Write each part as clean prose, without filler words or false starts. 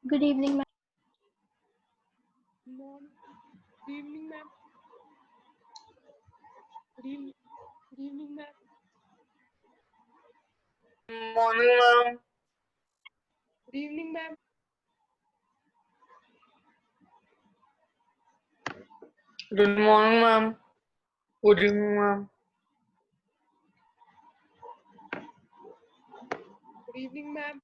Good evening, ma'am. Mom. Good evening, ma'am. Good evening. Good evening, ma'am. Morning, ma'am. Good evening, ma'am. Good morning, ma'am. Good evening, ma'am. Good evening, ma'am.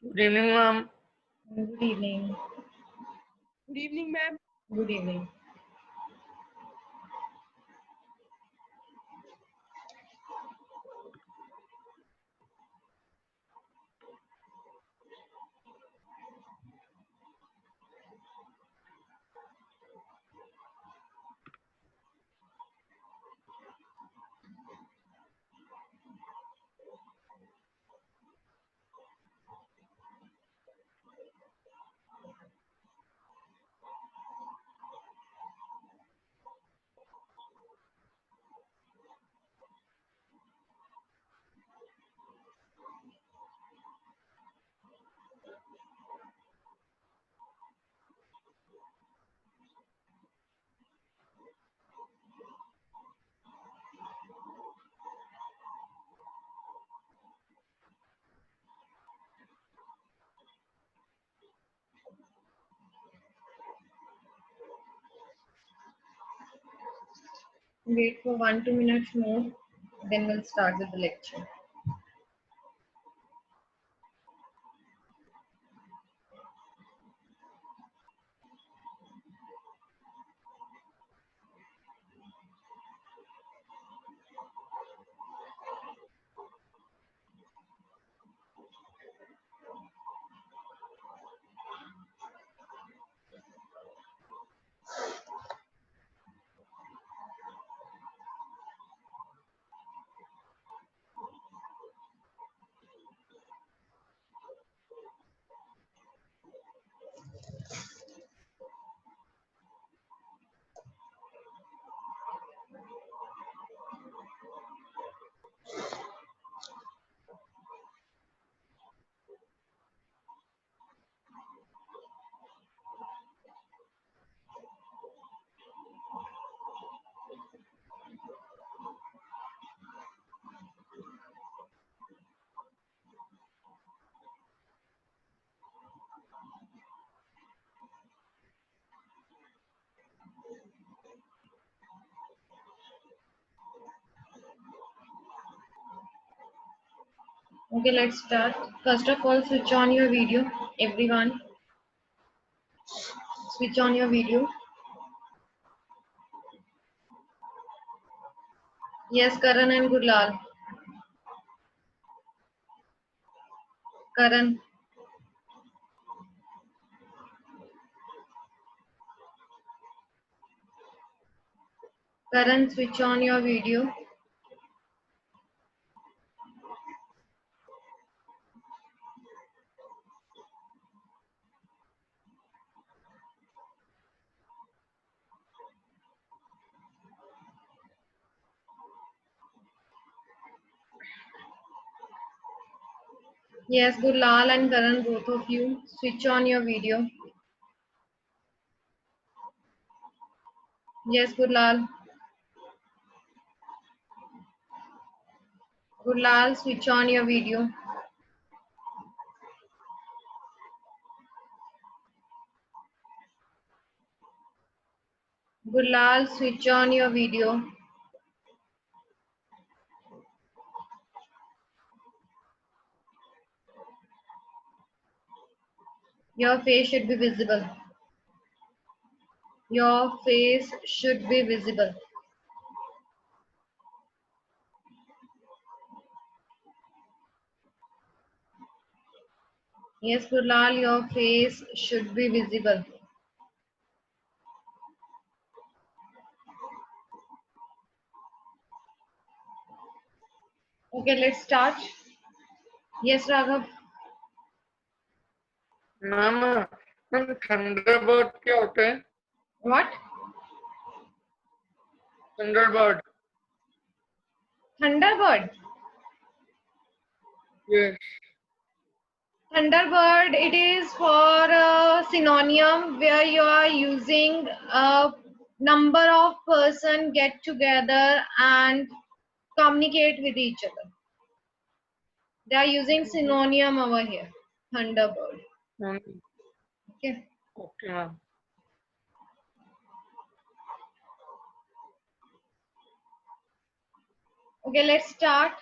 Good evening, ma'am. Good evening. Good evening, ma'am. Good evening. Wait for 1-2 minutes more, then we'll start with the lecture. Okay, let's start. First of all, switch on your video, everyone. Switch on your video. Yes, Karan and Gulal. Karan, Karan, switch on your video. Yes, Gulal and Karan, both of you, switch on your video. Yes, Gulal. Gulal, switch on your video. Gulal, switch on your video. Your face should be visible. Your face should be visible. Yes, Gurlal, your face should be visible. Okay, let's start. Yes, Raghav. Ma'am ma'am Thunderbird क्या होता है? What? Thunderbird. Thunderbird. Yes. Thunderbird, it is for a synonym where you are using a number of person get together and communicate with each other. They are using synonym over here. Thunderbird. Okay. Okay, ma'am. Okay, let's start.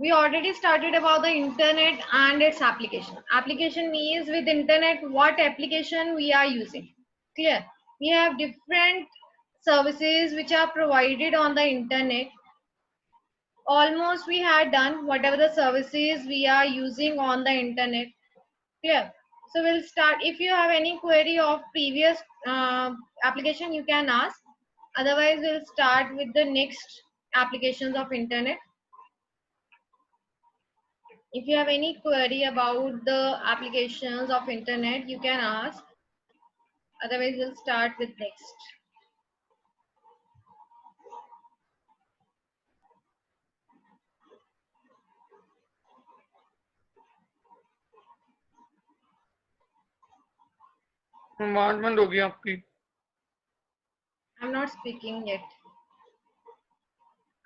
We already started about the internet and its application. Application means with internet what application we are using. Clear? We have different services which are provided on the internet. Almost we had done whatever the services we are using on the internet. Clear? So we'll start. If you have any query of previous application, you can ask. Otherwise, we'll start with the next applications of internet. If you have any query about the applications of internet, you can ask. Otherwise, we'll start with next. बात बंद होगी आपकी. I'm not speaking yet.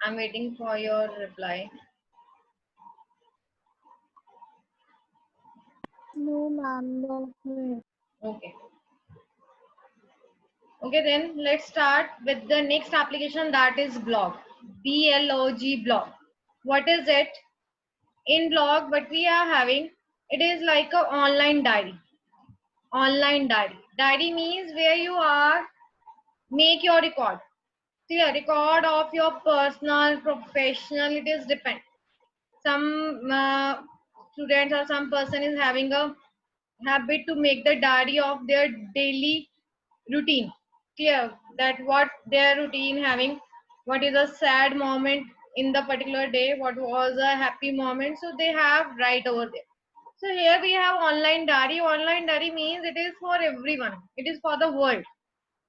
I'm waiting for your reply. No, ma'am. No. Okay. Okay, then let's start with the next application, that is blog. BLOG, blog. What is it? In blog, what we are having, it is like a online diary. Online diary. Diary means where you are make your record. See, a record of your personal, professional, it is depend. Some students or some person is having a habit to make the diary of their daily routine. Clear that what their routine having, what is a sad moment in the particular day, what was a happy moment, so they have right over there. So here we have online diary. Online diary means it is for everyone, it is for the world.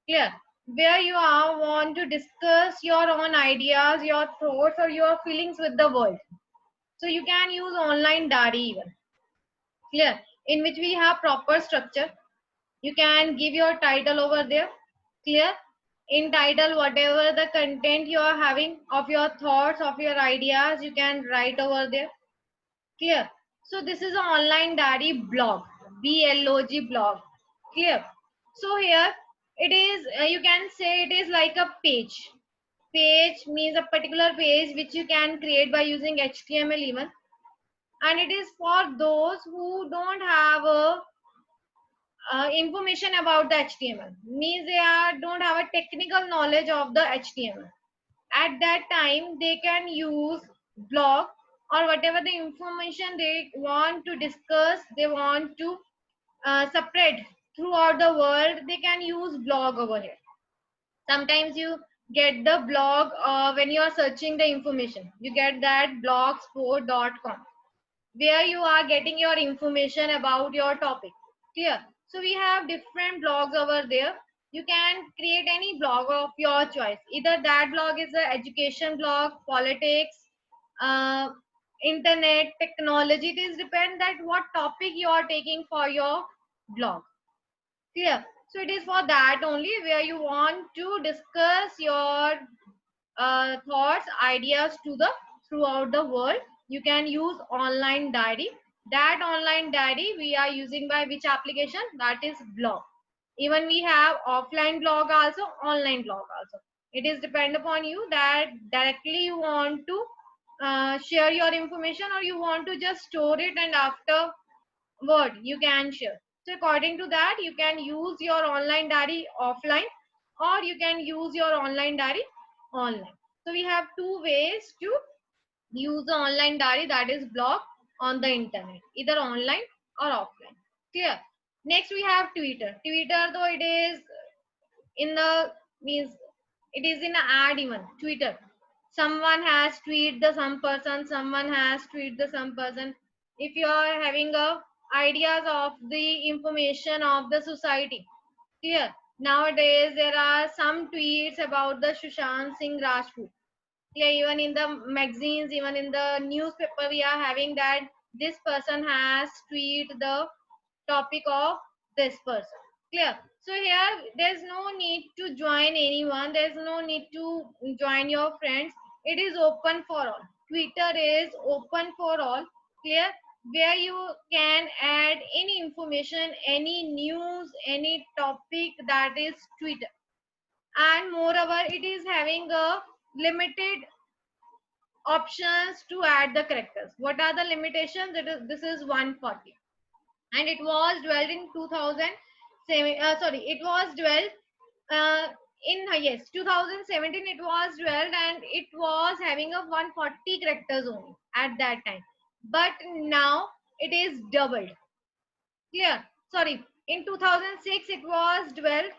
Clear? Where you are want to discuss your own ideas, your thoughts, or your feelings with the world. So you can use online diary even. Clear? In which we have proper structure. You can give your title over there. Clear? In title, whatever the content you are having of your thoughts, of your ideas, you can write over there. Clear? So this is an online diary blog. BLOG, blog. Clear? So here it is, you can say it is like a page. Page means a particular page which you can create by using HTML even. And it is for those who don't have a information about the HTML, means they don't have a technical knowledge of the HTML. At that time, they can use blog, or whatever the information they want to discuss, they want to spread throughout the world, they can use blog over here. Sometimes you get the blog when you are searching the information. You get that blogspot.com, where you are getting your information about your topic. Clear? So we have different blogs over there. You can create any blog of your choice. Either that blog is an education blog, politics, uh, internet, technology. It is depend that what topic you are taking for your blog. Clear? So it is for that only, where you want to discuss your thoughts, ideas to the throughout the world. You can use online diary. That online diary we are using by which application? That is blog. Even we have offline blog also, online blog also. It is depend upon you that directly you want to share your information, or you want to just store it and after word you can share. So according to that, you can use your online diary offline, or you can use your online diary online. So we have two ways to use the online diary, that is blog on the internet, either online or offline. Clear? Next we have Twitter. Twitter, though it is in the means it is in an ad, even Twitter, someone has tweet the some person, someone has tweet the some person. If you are having a ideas of the information of the society, clear, nowadays there are some tweets about the Sushant Singh Rajput. Yeah, even in the magazines, even in the newspaper, we are having that this person has tweet the topic of this person. Clear? So here there's no need to join anyone, there's no need to join your friends. It is open for all. Twitter is open for all. Clear? Where you can add any information, any news, any topic, that is Twitter. And moreover, it is having a limited options to add the characters. What are the limitations? This is 140, and it was dwelled in 2007. Sorry, it was dwelled in yes 2017. It was dwelled, and it was having a 140 characters only at that time. But now it is doubled. Clear? Sorry, in 2006 it was dwelled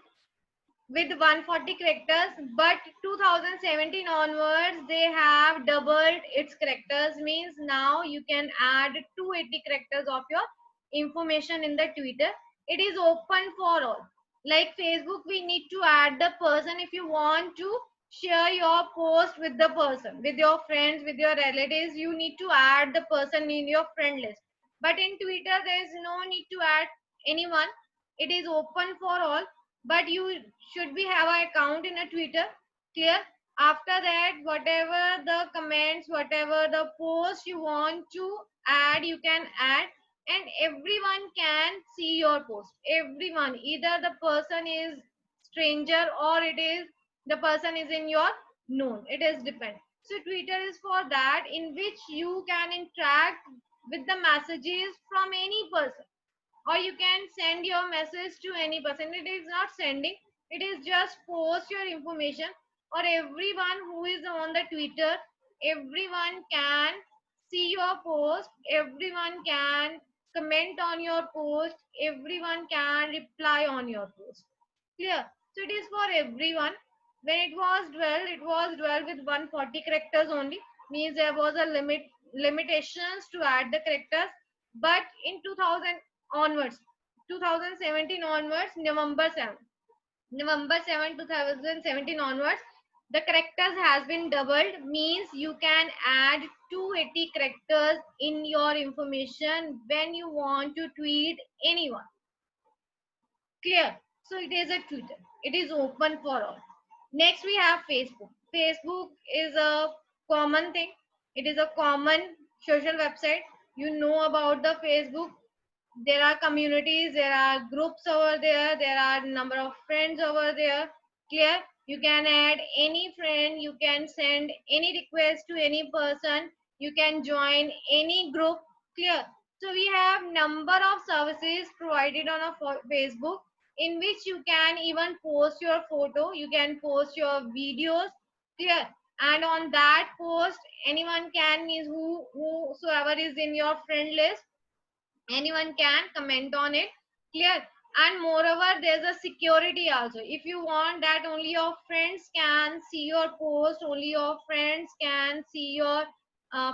with 140 characters, but 2017 onwards they have doubled its characters, means now you can add 280 characters of your information in the Twitter. It is open for all. Like Facebook, we need to add the person. If you want to share your post with the person, with your friends, with your relatives, you need to add the person in your friend list. But in Twitter there is no need to add anyone. It is open for all, but you should be have an account in a Twitter. Clear? After that, whatever the comments, whatever the post you want to add, you can add, and everyone can see your post. Everyone, either the person is stranger or it is the person is in your known, it is depend. So Twitter is for that, in which you can interact with the messages from any person, or you can send your message to any person. It is not sending, it is just post your information, or everyone who is on the Twitter, everyone can see your post, everyone can comment on your post, everyone can reply on your post. Clear? So it is for everyone. When it was 12 with 140 characters only, means there was a limitations to add the characters. But in 2000 onwards, 2017 onwards, November 7 2017 onwards, the characters has been doubled, means you can add 280 characters in your information when you want to tweet anyone. Clear? So it is a Twitter, it is open for all. Next we have Facebook. Facebook is a common thing, it is a common social website. You know about the Facebook. There are communities, there are groups over there, there are number of friends over there. Clear? You can add any friend, you can send any request to any person, you can join any group. Clear? So we have number of services provided on a Facebook, in which you can even post your photo, you can post your videos. Clear? And on that post, anyone can, means whosoever is in your friend list, anyone can comment on it. Clear? And moreover, there's a security also. If you want that only your friends can see your post, only your friends can see your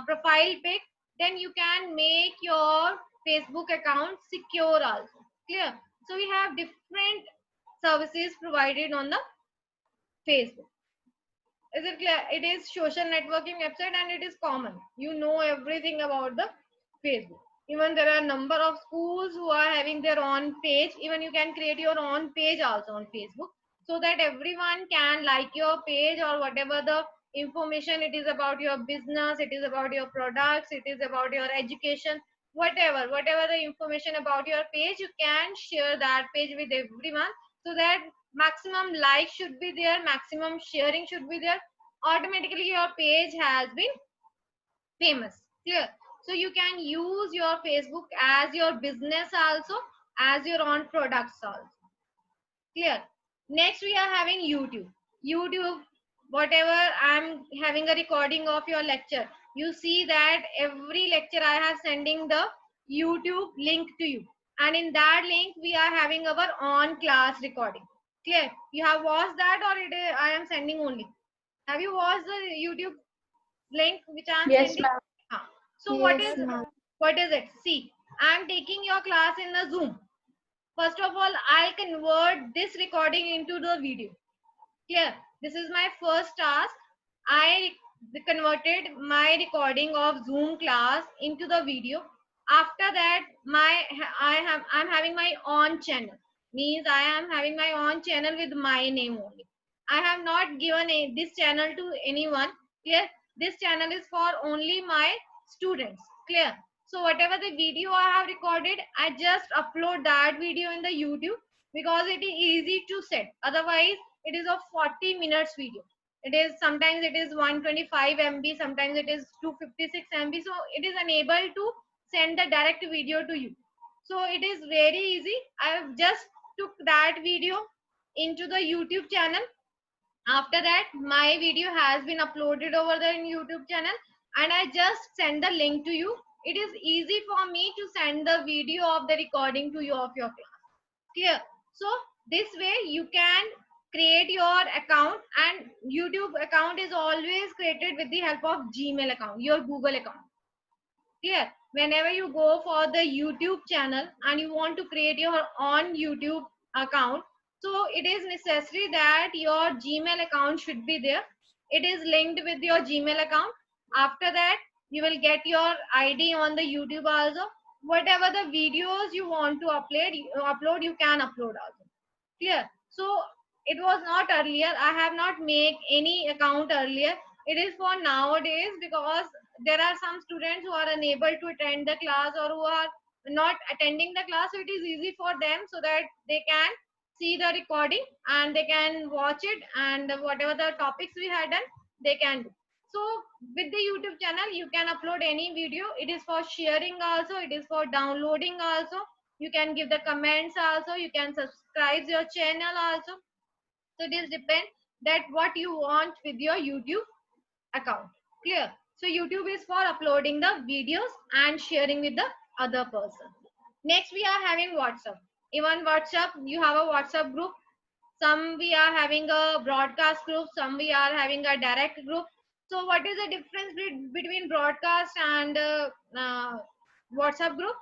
profile pic, then you can make your Facebook account secure also. Clear? So we have different services provided on the Facebook. Is it clear? It is social networking website, and it is common. You know everything about the Facebook. Even there are number of schools who are having their own page. Even you can create your own page also on Facebook, so that everyone can like your page, or whatever the information, it is about your business, it is about your products, it is about your education, whatever the information about your page, you can share that page with everyone, so that maximum like should be there, maximum sharing should be there. Automatically your page has been famous. Clear? So you can use your Facebook as your business also. as your own products also. Clear? Next we are having YouTube. YouTube, whatever I'm having a recording of your lecture, you see that every lecture I have sending the YouTube link to you, and in that link we are having our on class recording. Clear? You have watched that, or I am sending only? Have you watched the YouTube link which I am Yes, sending? ma'am. So Yes, ma'am. what is it? See, I am taking your class in the Zoom. First of all, I'll convert this recording into the video. Here, this is my first task. I converted my recording of Zoom class into the video. After that, I'm having my own channel. Means I am having my own channel with my name only. I have not given this channel to anyone. Clear? This channel is for only my students. Clear? So whatever the video I have recorded, I just upload that video in the YouTube because it is easy to set. Otherwise, it is a 40 minutes video. It is sometimes it is 125 MB, sometimes it is 256 MB. So it is unable to send the direct video to you. So it is very easy. I have just took that video into the YouTube channel. After that, my video has been uploaded over the YouTube channel, and I just send the link to you. It is easy for me to send the video of the recording to you of your class. Clear? So this way you can create your account, and YouTube account is always created with the help of Gmail account, your Google account. Clear? Whenever you go for the YouTube channel and you want to create your own YouTube account, so it is necessary that your Gmail account should be there. It is linked with your Gmail account. After that, you will get your ID on the YouTube also. Whatever the videos you want to upload, you can upload also. Clear? So it was not earlier. I have not made any account earlier. It is for nowadays because there are some students who are unable to attend the class or who are not attending the class. So it is easy for them so that they can see the recording and they can watch it, and whatever the topics we had done, they can do. So with the YouTube channel, you can upload any video. It is for sharing also. It is for downloading also. You can give the comments also. You can subscribe your channel also. So this depends that what you want with your YouTube account. Clear? So YouTube is for uploading the videos and sharing with the other person. Next we are having WhatsApp. Even WhatsApp, you have a WhatsApp group. Some we are having a broadcast group, some we are having a direct group. So what is the difference between broadcast and WhatsApp group?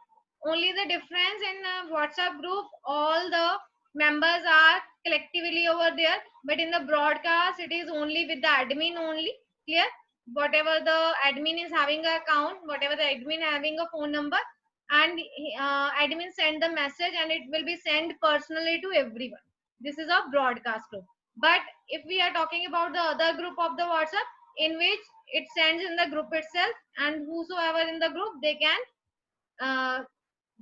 Only the difference in WhatsApp group, all the members are collectively over there, but in the broadcast it is only with the admin only. Clear? Whatever the admin is having an account, whatever the admin having a phone number, and admin send the message and it will be sent personally to everyone. This is a broadcast group. But if we are talking about the other group of the WhatsApp, in which it sends in the group itself, and whosoever in the group, they can uh,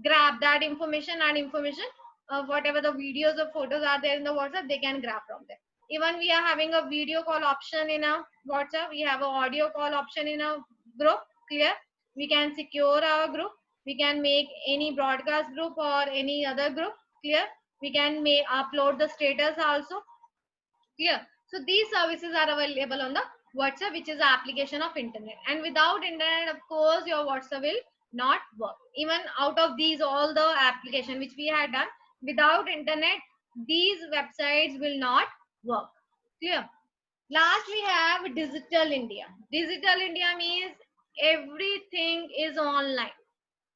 grab that information and information of whatever the videos or photos are there in the WhatsApp, they can grab from there. Even we are having a video call option in a WhatsApp. We have an audio call option in a group. Clear? We can secure our group. We can make any broadcast group or any other group. Clear? We can upload the status also. Clear? So these services are available on the WhatsApp, which is the application of internet. And without internet, of course, your WhatsApp will not work. Even out of these, all the application which we had done, without internet, these websites will not work. Clear? Last, we have Digital India. Digital India means everything is online.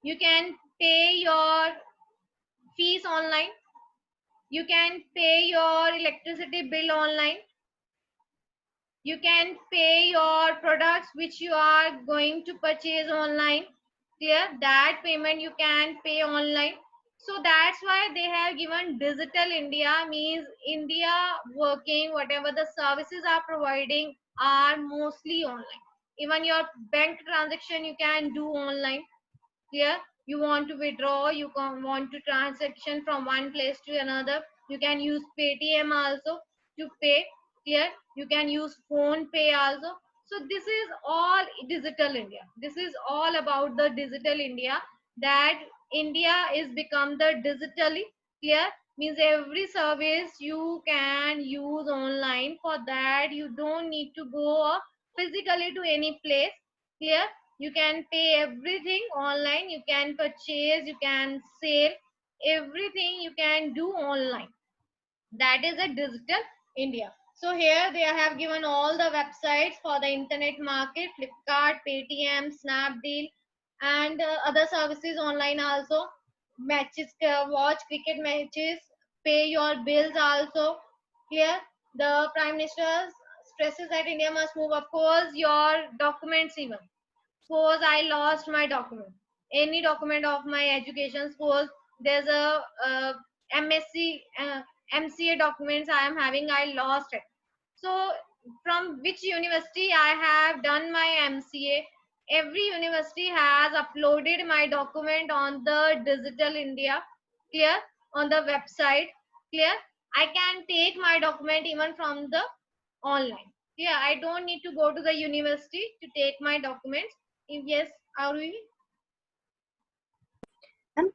You can pay your fees online. You can pay your electricity bill online. You can pay your products which you are going to purchase online. Clear? That payment you can pay online. So that's why they have given Digital India, means India working, whatever the services are providing are mostly online. Even your bank transaction you can do online. Clear? You want to withdraw, you want to transaction from one place to another, you can use Paytm also to pay. Clear? You can use Phone Pay also. So this is all Digital India. This is all about the Digital India, that India is become the digitally clear, means every service you can use online. For that you don't need to go physically to any place. Clear? You can pay everything online, you can purchase, you can sell, everything you can do online. That is a digital India. So here they have given all the websites for the internet market: Flipkart, Paytm, Snapdeal, and other services online also. Matches, watch cricket matches, pay your bills also. Here the Prime Minister stresses that India must move, of course, your documents even. Suppose I lost my document, any document of my education. Suppose there's a MSc, MCA documents I am having, I lost it. So from which university I have done my MCA, every university has uploaded my document on the digital India. Clear? On the website. Clear? I can take my document even from the online. Yeah, I don't need to go to the university to take my documents. If yes, Aruhi?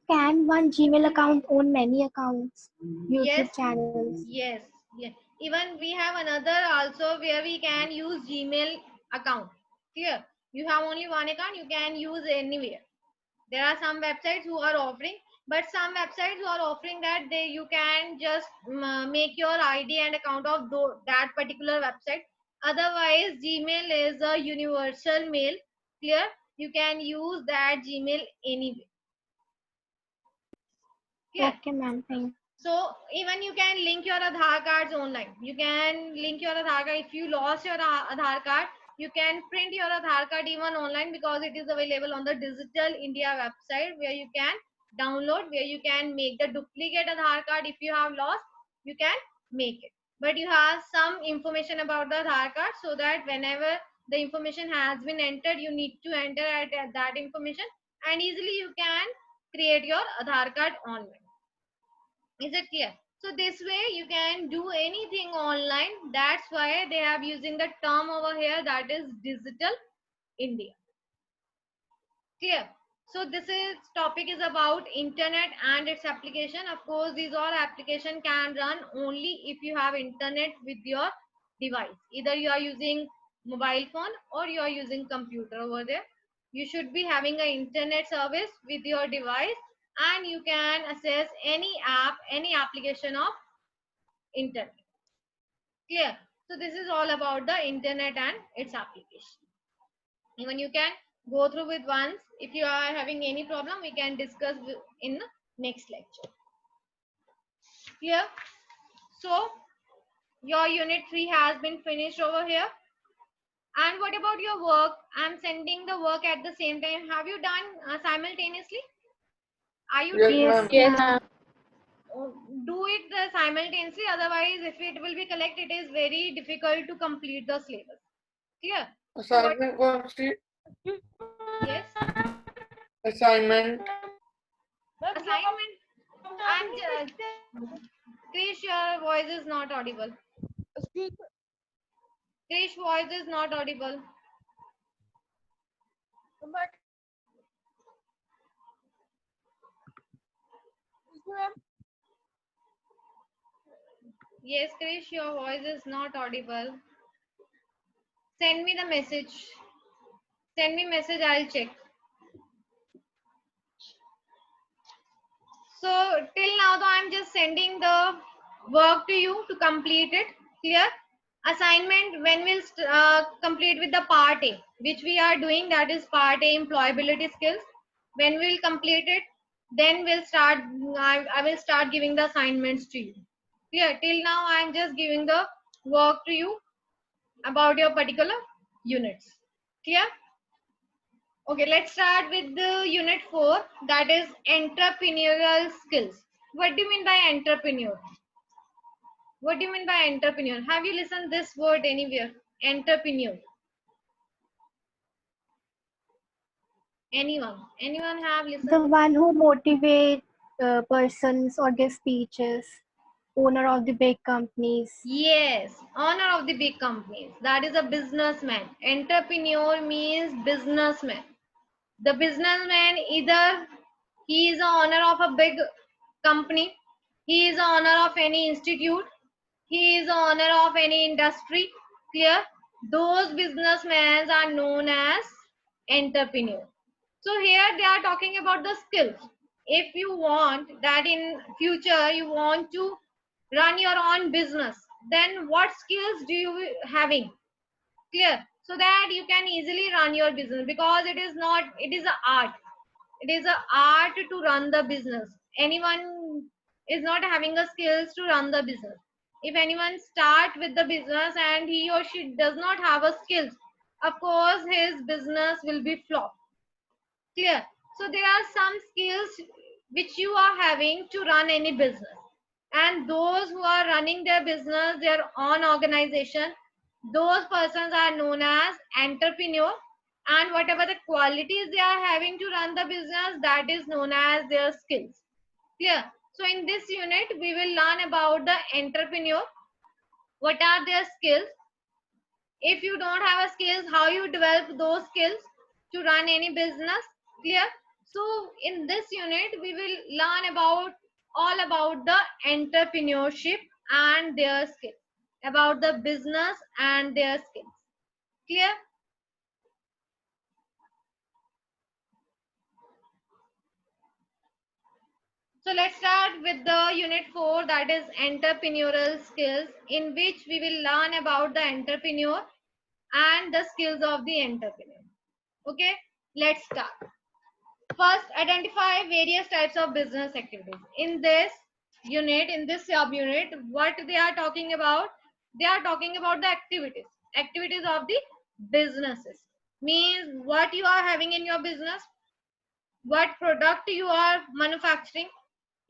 Can one Gmail account own many accounts, YouTube Yes, channels? yes, yes. Even we have another also where we can use Gmail account. Clear? You have only one account, you can use anywhere. There are some websites who are offering, but some websites who are offering that they you can just make your ID and account of that particular website. Otherwise, Gmail is a universal mail. Clear? You can use that Gmail anywhere. Clear? Okay, ma'am. Thank So even you can link your Aadhaar cards online. You can link your Aadhaar card. If you lost your Aadhaar card, you can print your Aadhaar card even online, because it is available on the Digital India website, where you can download, where you can make the duplicate Aadhaar card. If you have lost, you can make it. But you have some information about the Aadhaar card, so that whenever the information has been entered, you need to enter at that information, and easily you can create your Aadhaar card online. Is it clear? So this way you can do anything online. That's why they are using the term over here, that is Digital India. Clear? So this is topic is about internet and its application. Of course, these all application can run only if you have internet with your device. Either you are using mobile phone or you are using computer over there. You should be having an internet service with your device, and you can access any app, any application of internet. Clear? So this is all about the internet and its application. Even you can go through with once. If you are having any problem, we can discuss in the next lecture. Clear? So your unit 3 has been finished over here. And what about your work? I'm sending the work at the same time. Have you done simultaneously? Are you Yes, you. ma'am. Yes, ma'am. do it simultaneously? Otherwise, if it will be collected, it is very difficult to complete the syllabus. Clear? So what? Assignment कौन सी? Yes. Assignment. Assignment. I'm just. Krish, your voice is not audible. Excuse me. Krish, voice is not audible. Come back. Excuse me, ma'am. Yes, Krish, your voice is not audible. Send me the message. Send me message, I'll check. So till now, though, I'm just sending the work to you to complete it. Clear? Assignment, when we'll complete with the part A, which we are doing, that is part A, employability skills. When we'll complete it, then we'll start, I will start giving the assignments to you. Clear? Till now, I'm just giving the work to you about your particular units. Clear? Okay, let's start with the unit 4, that is entrepreneurial skills. What do you mean by entrepreneur? What do you mean by entrepreneur? Have you listened this word anywhere? Entrepreneur. Anyone? Anyone have listened? The one who motivate persons or give speeches, owner of the big companies. Yes, owner of the big companies. That is a businessman. Entrepreneur means businessman. The businessman, either he is the owner of a big company, he is the owner of any institute, he is the owner of any industry. Clear? Those businessmen are known as entrepreneur. So here they are talking about the skills. If you want that in future you want to run your own business, then what skills do you having? Clear? So that you can easily run your business, because it is not, it is an art. It is an art to run the business. Anyone is not having the skills to run the business. If anyone start with the business and he or she does not have a skills, of course his business will be flop. Clear? So there are some skills which you are having to run any business, and those who are running their business, their own organization, those persons are known as entrepreneur, and whatever the qualities they are having to run the business, that is known as their skills. Clear? So in this unit we will learn about the entrepreneur, what are their skills. If you don't have a skills, how you develop those skills to run any business. Clear? So in this unit we will learn about all about the entrepreneurship and their skills, about the business and their skills. Clear? So let's start with the unit 4, that is entrepreneurial skills, in which we will learn about the entrepreneur and the skills of the entrepreneur. Okay, let's start. First, identify various types of business activities. In this unit, in this subunit, what they are talking about? They are talking about the activities of the businesses. Means what you are having in your business, what product you are manufacturing.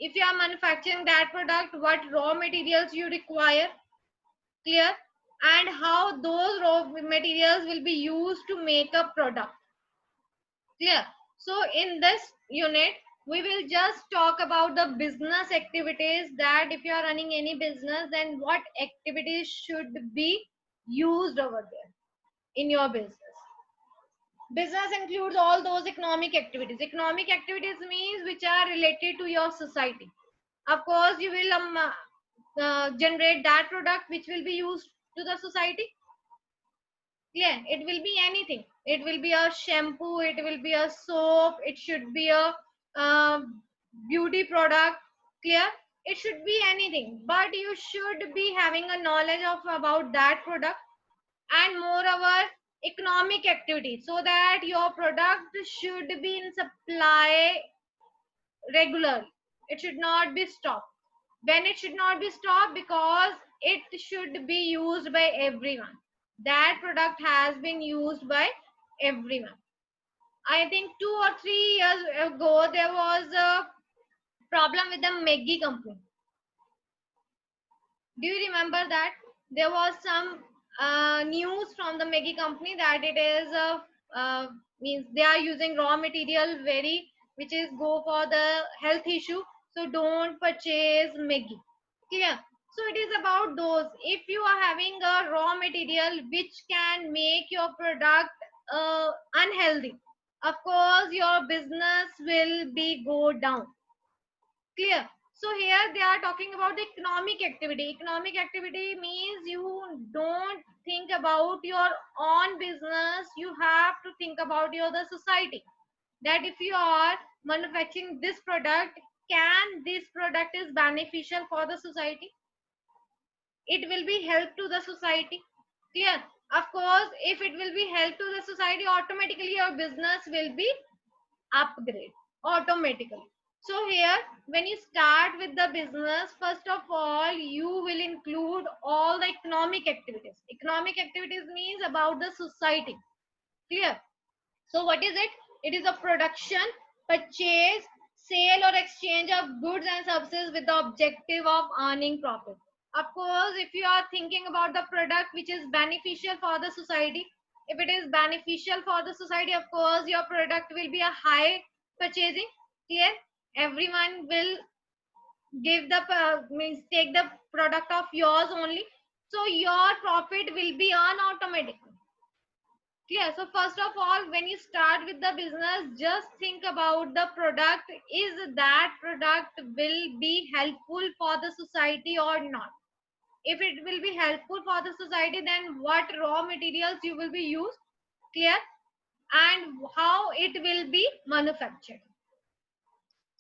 If you are manufacturing that product, what raw materials you require. Clear? And how those raw materials will be used to make a product. Clear? So in this unit we will just talk about the business activities, that if you are running any business, then what activities should be used over there in your business. Business includes all those economic activities. Economic activities means which are related to your society. Of course you will generate that product which will be used to the society. Yeah, it will be anything. It will be a shampoo, it will be a soap, it should be a beauty product. Clear? It should be anything, but you should be having a knowledge of about that product, and moreover economic activity, so that your product should be in supply regularly. It should not be stopped. When it should not be stopped, because it should be used by everyone. That product has been used by everyone. I think 2 or 3 years ago there was a problem with the Maggi company. Do you remember that? There was some news from the Maggi company that it is means they are using raw material very, which is go for the health issue. So don't purchase Maggi. Clear? So it is about those. If you are having a raw material which can make your product unhealthy, of course your business will be go down. Clear? So here they are talking about the economic activity. Economic activity means you don't think about your own business, you have to think about your the society. That if you are manufacturing this product, can this product is beneficial for the society? It will be help to the society. Clear? Of course if it will be help to the society, automatically your business will be upgrade automatically. So here when you start with the business, first of all you will include all the economic activities. Economic activities means about the society. Clear? So what is it? It is a production, purchase, sale or exchange of goods and services with the objective of earning profit. Of course, if you are thinking about the product which is beneficial for the society, if it is beneficial for the society, of course, your product will be a high purchasing. Clear? Everyone will give the means take the product of yours only. So your profit will be earned automatically. Clear. So first of all, when you start with the business, just think about the product. Is that product will be helpful for the society or not? If it will be helpful for the society, then what raw materials you will be used? Clear. And how it will be manufactured.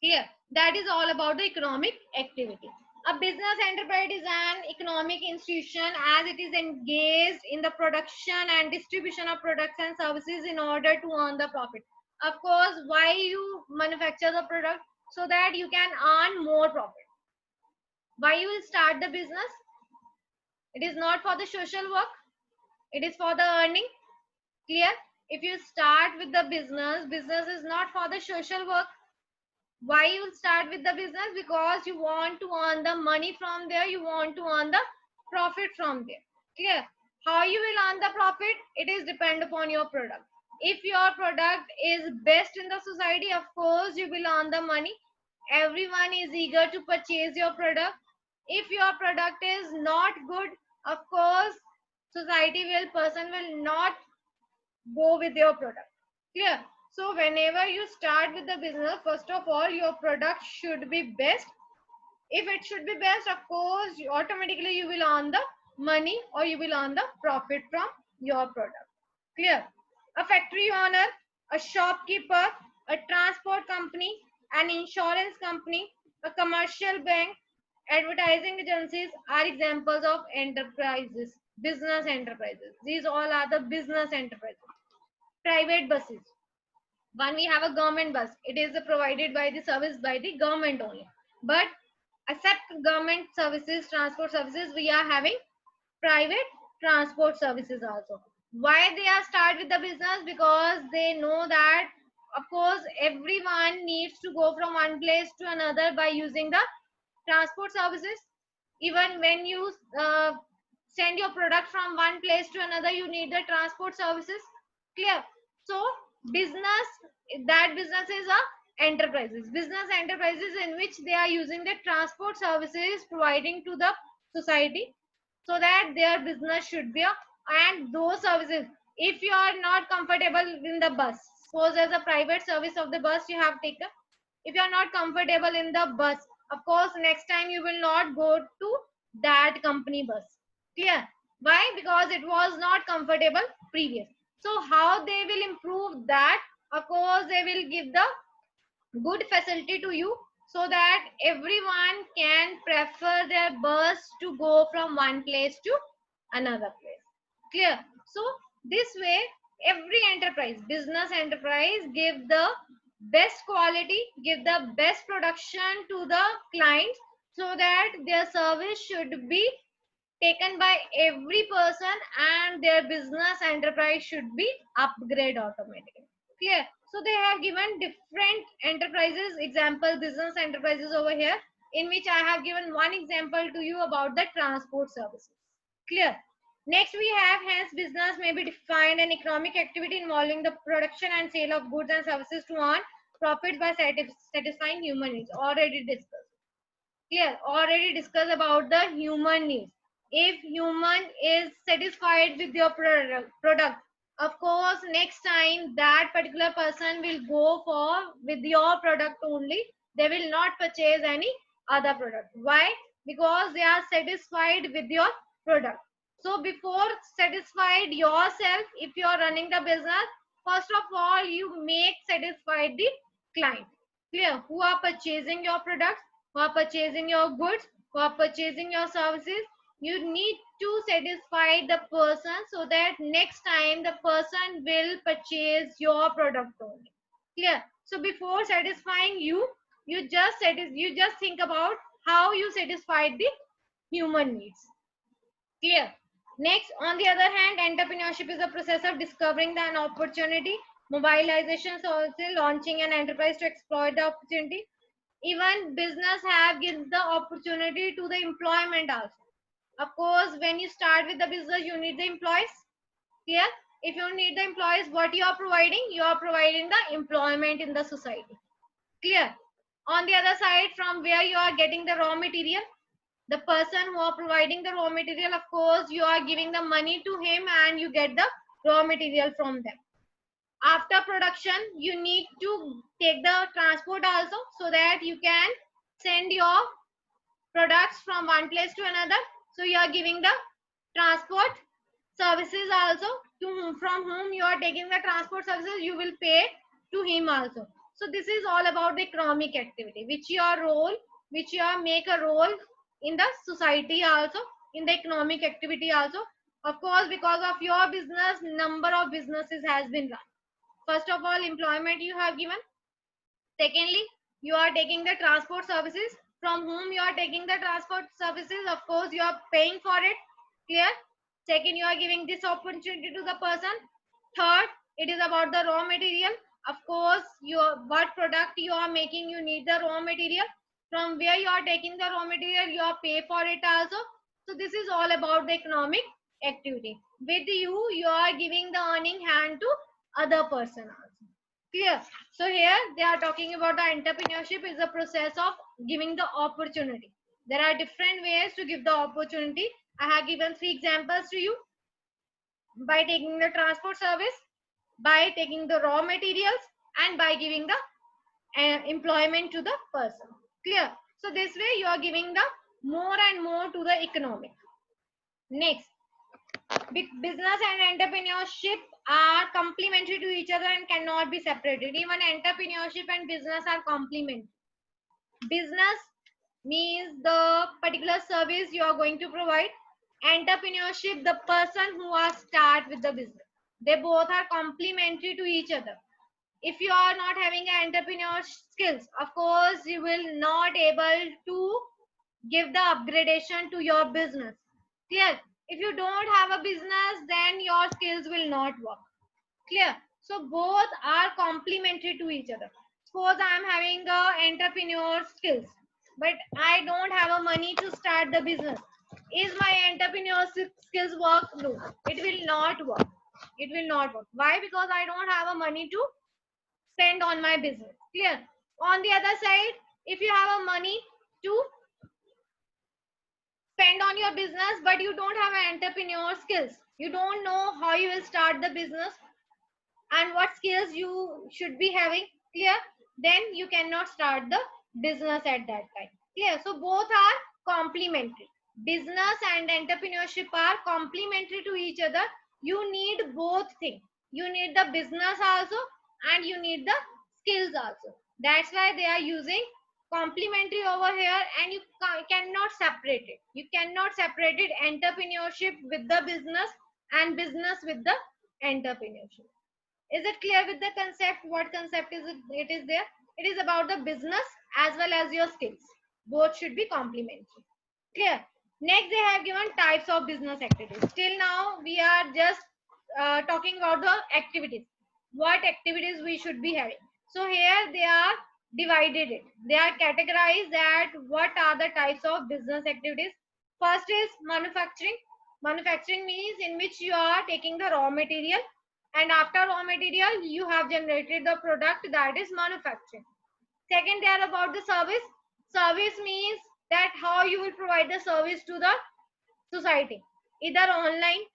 Clear. That is all about the economic activity. A business enterprise is an economic institution as it is engaged in the production and distribution of products and services in order to earn the profit. Of course, why you manufacture the product? So that you can earn more profit. Why you will start the business? It is not for the social work. It is for the earning. Clear? If you start with the business, business is not for the social work. Why you will start with the business? Because you want to earn the money from there, you want to earn the profit from there. Clear? How you will earn the profit? It is depend upon your product. If your product is best in the society, of course you will earn the money. Everyone is eager to purchase your product. If your product is not good, of course society will, person will not go with your product. Clear? So whenever you start with the business, first of all, your product should be best. If it should be best, of course, automatically you will earn the money or you will earn the profit from your product. Clear? A factory owner, a shopkeeper, a transport company, an insurance company, a commercial bank, advertising agencies are examples of enterprises, business enterprises. These all are the business enterprises. Private buses. One, we have a government bus. It is provided by the service by the government only. But except government services, transport services, we are having private transport services also. Why they are start with the business? Because they know that of course everyone needs to go from one place to another by using the transport services. Even when you send your product from one place to another, you need the transport services. Clear? So business, that business is a enterprises, business enterprises in which they are using the transport services providing to the society, so that their business should be a, and those services, if you are not comfortable in the bus, suppose as a private service of the bus you have taken, if you are not comfortable in the bus, of course next time you will not go to that company bus. Clear? Why? Because it was not comfortable previous. So how they will improve that? Of course they will give the good facility to you, so that everyone can prefer their bus to go from one place to another place. Clear? So this way every enterprise, business enterprise, give the best quality, give the best production to the clients, so that their service should be taken by every person and their business enterprise should be upgrade automatically. Clear? So they have given different enterprises example, business enterprises over here, in which I have given one example to you about the transport services. Clear? Next we have, hence business may be defined an economic activity involving the production and sale of goods and services to earn profits by satisfying human needs. Already discussed. Clear? Already discussed about the human needs. If human is satisfied with your product, of course next time that particular person will go for with your product only. They will not purchase any other product. Why? Because they are satisfied with your product. So before satisfied yourself, if you are running the business, first of all you make satisfied the client. Clear? Who are purchasing your products, who are purchasing your goods, who are purchasing your services. You need to satisfy the person, so that next time the person will purchase your product only. Clear? So before satisfying you, you just think about how you satisfied the human needs. Clear? Next, on the other hand, entrepreneurship is the process of discovering an opportunity, mobilization, so launching an enterprise to exploit the opportunity. Even business have given the opportunity to the employment also. Of course, when you start with the business, you need the employees. Clear? If you need the employees, what you are providing? You are providing the employment in the society. Clear? On the other side, from where you are getting the raw material, the person who are providing the raw material, of course you are giving the money to him and you get the raw material from them. After production, you need to take the transport also, so that you can send your products from one place to another. So you are giving the transport services also to from whom you are taking the transport services, you will pay to him also. So this is all about the economic activity, which your role, which you are make a role in the society also, in the economic activity also. Of course, because of your business, number of businesses has been run. First of all, employment you have given. Secondly, you are taking the transport services. From whom you are taking the transport services, of course you are paying for it. Clear? Second, you are giving this opportunity to the person. Third, it is about the raw material. Of course, your what product you are making, you need the raw material. From where you are taking the raw material, you are pay for it also. So this is all about the economic activity. With you are giving the earning hand to other person also. Clear? So here they are talking about the entrepreneurship is the process of giving the opportunity. There are different ways to give the opportunity. I have given 3 examples to you. By taking the transport service, by taking the raw materials, and by giving the employment to the person. Clear? So this way you are giving the more and more to the economic. Next, business and entrepreneurship are complementary to each other and cannot be separated. Even entrepreneurship and business are complementary. Business means the particular service you are going to provide. Entrepreneurship, the person who are start with the business. They both are complementary to each other. If you are not having an entrepreneur skills, of course you will not able to give the upgradation to your business. Clear? If you don't have a business, then your skills will not work. Clear? So both are complementary to each other. Suppose I am having entrepreneur skills, but I don't have a money to start the business. Is my entrepreneur skills work? No, it will not work. It will not work. Why? Because I don't have a money to spend on my business. Clear? On the other side, if you have a money to spend on your business, but you don't have an entrepreneur skills, you don't know how you will start the business and what skills you should be having. Clear? Then you cannot start the business at that time. Clear? So both are complementary. Business and entrepreneurship are complementary to each other. You need both things. You need the business also and you need the skills also. That's why they are using complementary over here, and you cannot separate it. You cannot separate it, entrepreneurship with the business and business with the entrepreneurship. Is it clear with the concept? What concept is it is there? It is about the business as well as your skills. Both should be complementary. Clear? Next, they have given types of business activities. Till now, we are just talking about the activities. What activities we should be having. So here they are divided it. They are categorized that what are the types of business activities. First is manufacturing. Manufacturing means in which you are taking the raw material, and after raw material you have generated the product, that is manufacturing. Second, they are about the service. Service means that how you will provide the service to the society, either online,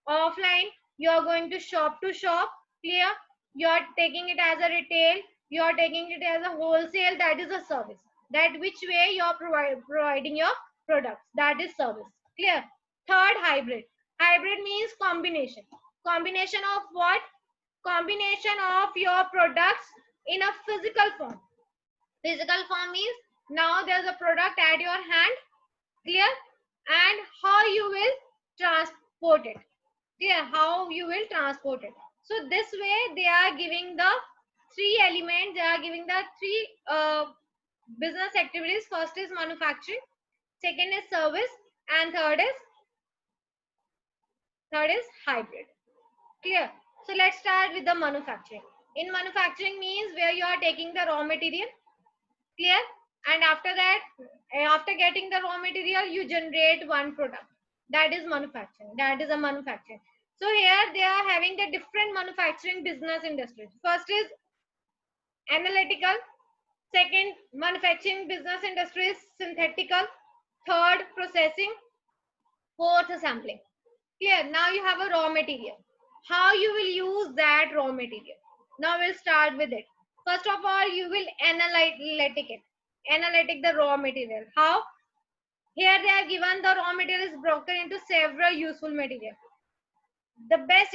offline. You are going to shop. Clear? You are taking it as a retail, you are taking it as a wholesale, that is a service. That which way you are providing your products, that is service. Clear? Third, hybrid. Hybrid means combination. Combination of what? Combination of your products in a physical form. Physical form means now there's a product at your hand. Clear? And how you will transport it. Clear? How you will transport it. So this way they are giving the 3 elements. They are giving the 3 business activities. First is manufacturing, second is service, and third is hybrid. Clear? So let's start with the manufacturing. In manufacturing means where you are taking the raw material. Clear? And after that, after getting the raw material, you generate one product. That is manufacturing. That is a manufacturing. So here they are having the different manufacturing business industries. First is analytical. Second, manufacturing business industry is synthetical. Third, processing. Fourth, assembling. Clear? Now you have a raw material. how you will use that raw material. Now we'll start with it. First of all, you will analytic the raw material. How? Here they have given the raw material is broken into several useful material. The best